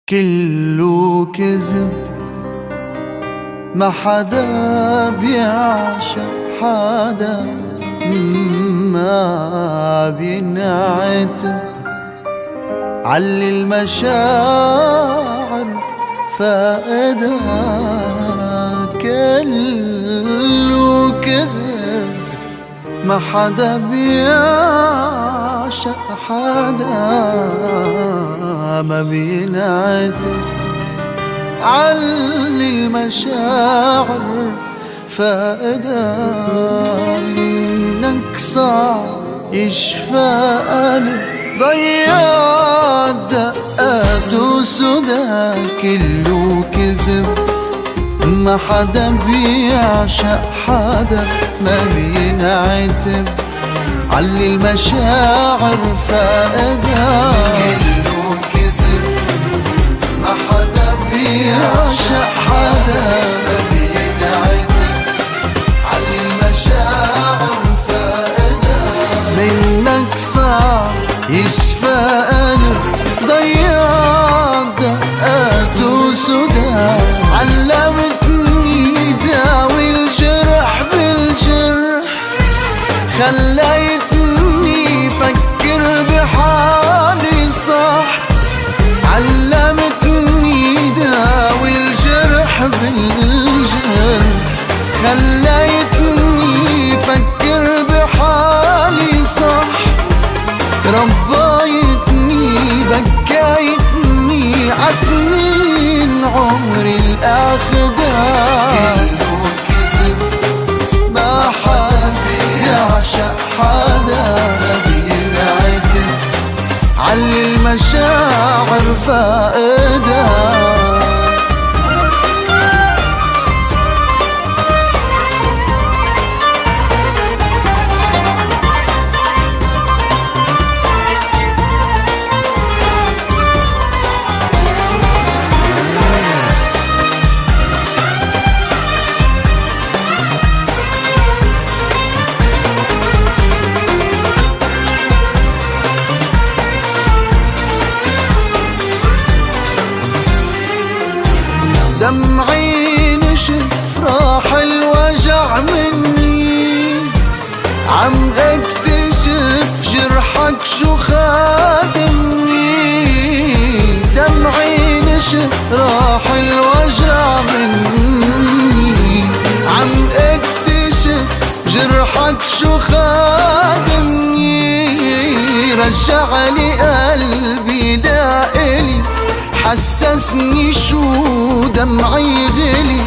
كله كذب، ما حدا بيعشق حدا، ما بينعتب علي المشاعر فائدها. كله كذب، ما حدا بيعشق حدا، ما بينعتب علي المشاعر فائدة. منك صعب يشفى قلب ضيعت دقات وسودا. كله كذب، ما حدا بيعشق حدا، ما بينعتب علي المشاعر فائدة. كله كذب، ما حدا بيعشق حدا، ما بينعتب علي المشاعر فائدة. منك صعب يشفى قلب ضيعت دقات وسودا. علمتني داوي الجرح بالجرح، خليتني فكر بحالي صح. علمتني داوي الجرح بالجرح، خليتني فكر بحالي صح. ربيتني بكيتني عسنين عمري الآخدة. كله كذب، ما حدا بيعشق حدا، ما بينعتب علي المشاعر فائدة. دمعي نشف راح الوجع مني، عم اكتشف جرحك شو خادمني. دمعي نشف راح الوجع مني، عم اكتشف جرحك شو خادمني. رجع لي قلبي لإلي، حسسني شو دمعي غلي.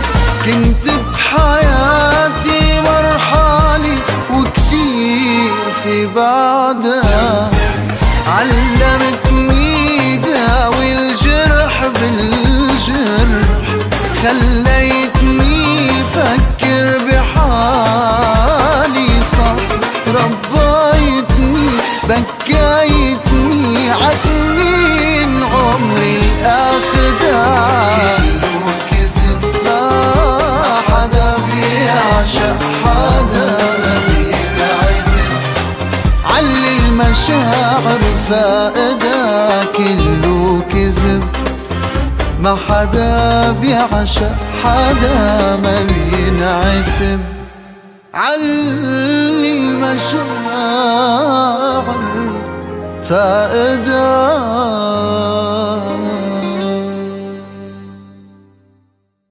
كنت بحياتي مرحالي وكثير في بعدها. علمتني داوي الجرح بالجرح، خليتني فكر بحالي صح. ربيتني بكيتني عسنين عمري الآخدة. كله كذب، ما حدا بيعشق حدا، ما بينعتب علي المشاعر فائدة. كله كذب، ما حدا بيعشق حدا، ما بينعتب علي المشاعر فائدة.